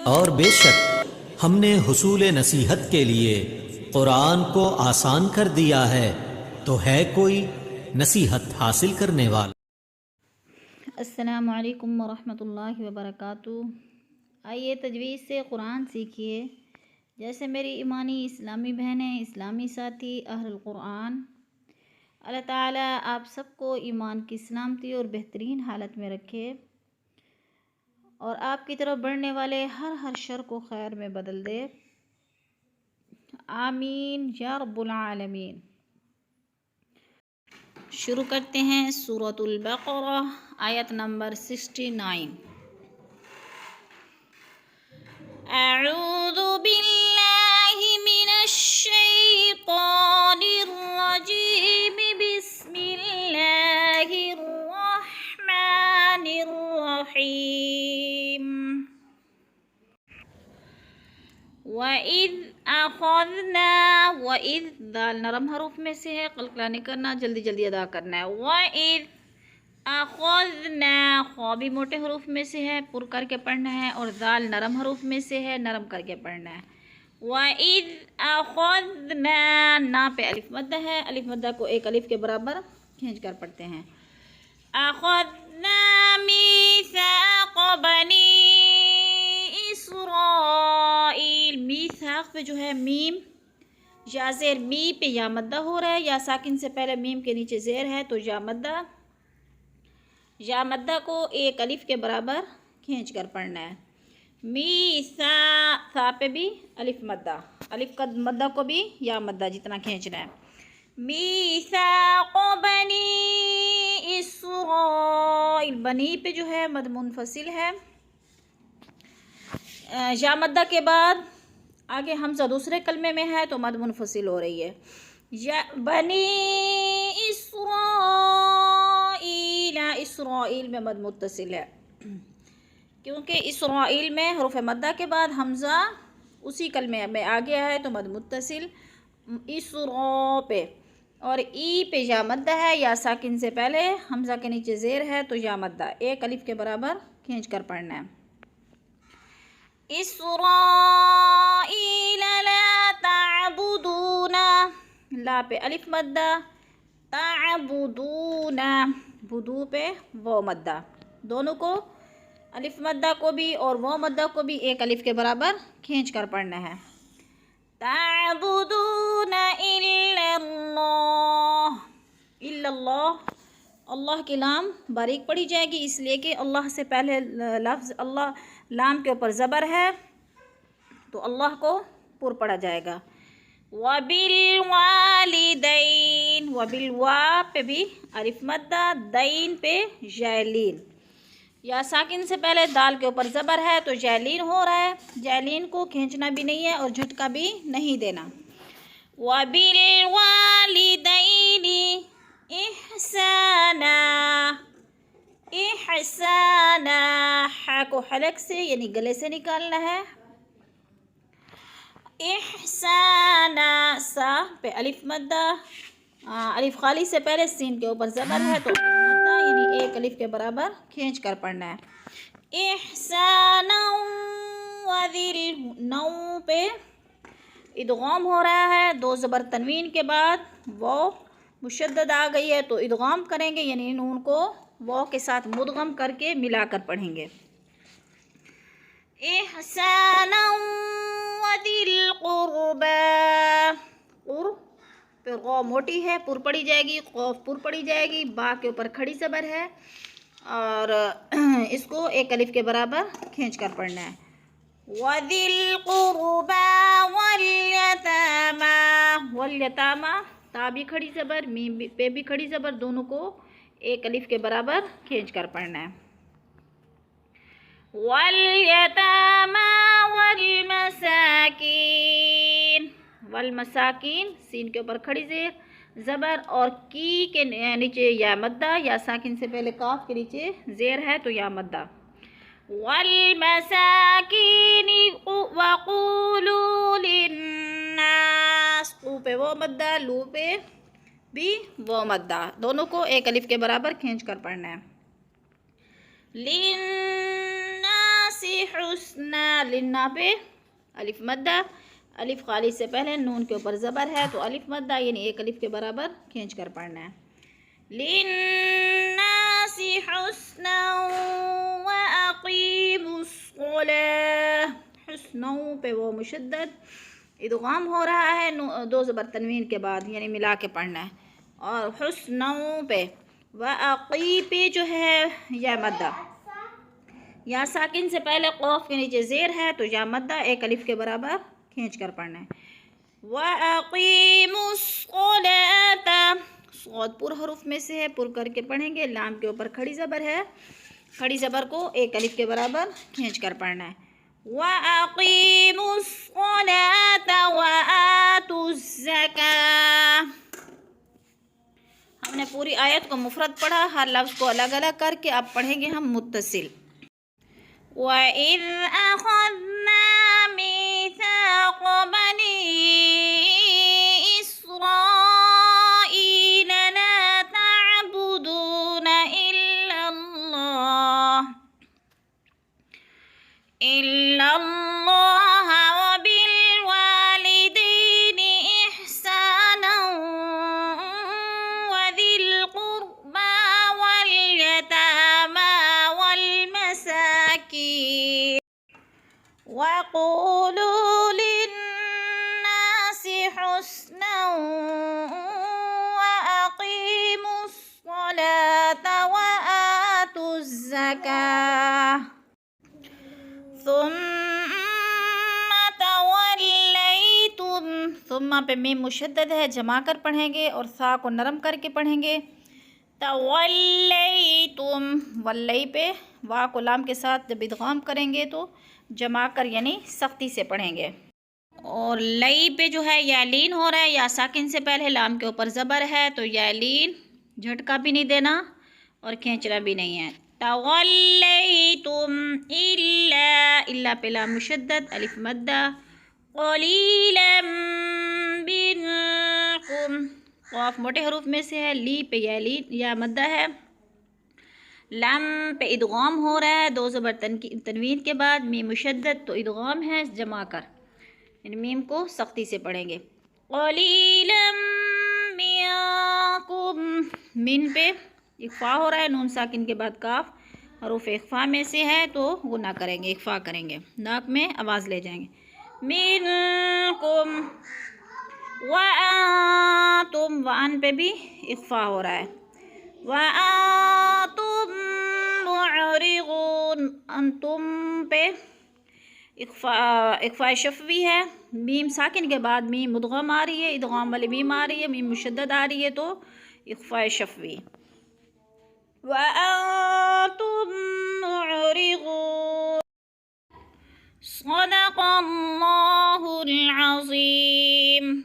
اور بے شک ہم نے حصول نصیحت کے لیے قرآن کو آسان کر دیا ہے، تو ہے کوئی نصیحت حاصل کرنے والا؟ السلام علیکم ورحمۃ اللہ وبرکاتہ۔ آئیے تجوید سے قرآن سیکھیے۔ جیسے میری ایمانی اسلامی بہنیں، اسلامی ساتھی، اہل القرآن، اللہ تعالیٰ آپ سب کو ایمان کی سلامتی اور بہترین حالت میں رکھے، اور آپ کی طرف بڑھنے والے ہر شر کو خیر میں بدل دے، آمین یا رب العالمین۔ شروع کرتے ہیں سورۃ البقرہ، آیت نمبر 69۔ اعوذ باللہ من الشیطان الرجیم، بسم اللہ الرحمن الرحیم۔ وَإِذْ أَخَذْنَا، وَإِذْ دال نرم حروف میں سے ہے، قلقلہ نہیں کرنا، جلدی جلدی ادا کرنا ہے۔ وَإِذْ أَخَذْنَا، خا بھی موٹے حروف میں سے ہے، پر کر کے پڑھنا ہے، اور دال نرم حروف میں سے ہے، نرم کر کے پڑھنا ہے۔ وَإِذْ أَخَذْنَا، نا پہ الف مدہ ہے، الف مدہ کو ایک الف کے برابر کھینچ کر پڑھتے ہیں۔ أَخَذْنَا مِيثَاقَ بَنِي اسرائیل، میثاق پہ جو ہے میم یا زیر، می پہ یا مدہ ہو رہا ہے، یا ساکن سے پہلے میم کے نیچے زیر ہے تو یا مدہ کو ایک الف کے برابر کھینچ کر پڑھنا ہے۔ میثا، سا پہ بھی الف مدہ، الف کا مدہ کو بھی یا مدہ جتنا کھینچنا ہے۔ میثاق بنی اسرائیل، بنی پہ جو ہے مد منفصل ہے، یا مدہ کے بعد آگے حمزہ دوسرے کلمے میں ہے تو مد منفصل ہو رہی ہے۔ یا بنی اسرائیل، اسرائیل میں مد متصل ہے، کیونکہ اسرائیل میں حروف مدہ کے بعد حمزہ اسی کلمے میں آ گیا ہے تو مد متصل اسرا پہ، اور ای پہ یا مدہ ہے، یا ساکن سے پہلے حمزہ کے نیچے زیر ہے تو یا مدہ ایک الف کے برابر کھینچ کر پڑھنا ہے۔ اسرائیل لا تعبدون، لا پہ الف مدہ، تعبدون، بدو پہ وہ مدہ، دونوں کو الف مدہ کو بھی اور وہ مدہ کو بھی ایک الف کے برابر کھینچ کر پڑھنا ہے۔ تعبدون الا اللہ، الا اللہ، اللہ کی لام باریک پڑھی جائے گی، اس لیے کہ اللہ سے پہلے لفظ اللہ لام کے اوپر زبر ہے تو اللہ کو پر پڑھا جائے گا۔ وَبِالْوَالِدَيْنِ، وَبِالْوا پہ بھی الف مدہ، دین پہ جیلین، یا ساکن سے پہلے دال کے اوپر زبر ہے تو جیلین ہو رہا ہے، جیلین کو کھینچنا بھی نہیں ہے اور جھٹکا بھی نہیں دینا۔ وَبِالْوَالِدَيْنِ احسانا، احسانا، ہا کو حلق سے یعنی گلے سے نکالنا ہے۔ احسانا، سا پہ الف مدہ، الف خالی سے پہلے سین کے اوپر زبر ہے تو الف مدہ یعنی ایک الف کے برابر کھینچ کر پڑھنا ہے۔ احسانا وذل، نو پہ ادغام ہو رہا ہے، دو زبر تنوین کے بعد وہ مشدد آ گئی ہے تو ادغام کریں گے، یعنی نون کو واو کے ساتھ مدغم کر کے ملا کر پڑھیں گے۔ احسانا وذی القربى، قر پہ غو موٹی ہے، پر پڑی جائے گی، قوف پر پڑی جائے گی، با کے اوپر کھڑی زبر ہے اور اس کو ایک الف کے برابر کھینچ کر پڑھنا ہے۔ وذی القربى والیتامی، والیتامی، تا بھی کھڑی زبر، میم پہ بھی کھڑی زبر، دونوں کو ایک الف کے برابر کھینچ کر پڑھنا ہے۔ والیتامی والمساکین، والمساکین، سین کے اوپر کھڑی زبر اور کی کے نیچے یا مدہ، یا ساکن سے پہلے کاف کے نیچے زیر ہے تو یا مدہ۔ والمساکین وقولوا للناس، قو پہ وہ مدہ، لو پہ بھی وہ مدہ، دونوں کو ایک الف کے برابر کھینچ کر پڑھنا ہے۔ للناس حسنا لنا پہ الف مدہ، الف خالی سے پہلے نون کے اوپر زبر ہے تو الف مدہ یعنی ایک الف کے برابر کھینچ کر پڑھنا ہے. للناس حسنا واقیموا الصلاة، حسنا پہ وہ مشدد ادغام ہو رہا ہے دو زبر تنوین کے بعد یعنی ملا کے پڑھنا ہے. اور حسنا پہ واقی پہ جو ہے یا مدہ، یا ساکن سے پہلے قوف کے نیچے زیر ہے تو یا مدہ ایک الف کے برابر کھینچ کر پڑھنا ہے. وَأَقِيمُوا الصَّلَاةَ، صاد پر حروف میں سے ہے، پر کر کے پڑھیں گے. لام کے اوپر کھڑی زبر ہے، کھڑی زبر کو ایک الف کے برابر کھینچ کر پڑھنا ہے. وَأَقِيمُوا الصَّلَاةَ وَآتُوا الزَّكَاةَ. ہم نے پوری آیت کو مفرد پڑھا، ہر لفظ کو الگ الگ کر کے اب پڑھیں گے ہم متصل. وَإِذْ أَخَذْنَا مِيثَاقَ بَنِي إِسْرَائِيلَ لَا تَعْبُدُونَ إِلَّا اللَّهَ وَبِالْوَالِدَيْنِ إِحْسَانًا وَذِي الْقُرْبَى وَالْيَتَامَى وَالْمَسَاكِينِ وَقُولُوا لِلنَّاسِ حُسْنًا وَأَقِيمُوا الصَّلَاةَ وَآتُوا الزَّكَاةَ ثُمَّ تَوَلَّيْتُمْ. ثم پہ میم مشدد ہے، جما کر پڑھیں گے اور ثا کو نرم کر کے پڑھیں گے. تولیتم، ولی پہ وا کو لام کے ساتھ جب ادغام کریں گے تو جما کر یعنی سختی سے پڑھیں گے. اور لئی پہ جو ہے یا لین ہو رہا ہے، یا ساکن سے پہلے لام کے اوپر زبر ہے تو یا لین جھٹکا بھی نہیں دینا اور کھینچنا بھی نہیں ہے. تولیتم الا پہ لام مشدد الف مدہ. قلیلا منکم، قاف موٹے حروف میں سے ہے، لی پہ یا لین یا مدہ ہے. لام پہ ادغام ہو رہا ہے دو زبر تنوین کے بعد، میم مشدد تو ادغام ہے جما کر یعنی میم کو سختی سے پڑھیں گے. قلیلا منکم، من پہ اخفا ہو رہا ہے، نون ساکن کے بعد کاف حروف اخفا میں سے ہے تو وہ نہ کریں گے، اخفا کریں گے، ناک میں آواز لے جائیں گے. منکم وَأَنْتُمْ، وَأَن پہ بھی اخفا ہو رہا ہے. وَأَنْتُمْ مُعْرِضُونَ، انتم پہ اخفا شفوی ہے، میم ساکن کے بعد میم مدغم آ رہی ہے، ادغام والی میم آ رہی ہے، میم مشدد آ رہی ہے تو اخفا شفوی. وَأَنْتُمْ مُعْرِضُونَ. صدق اللہ العظیم.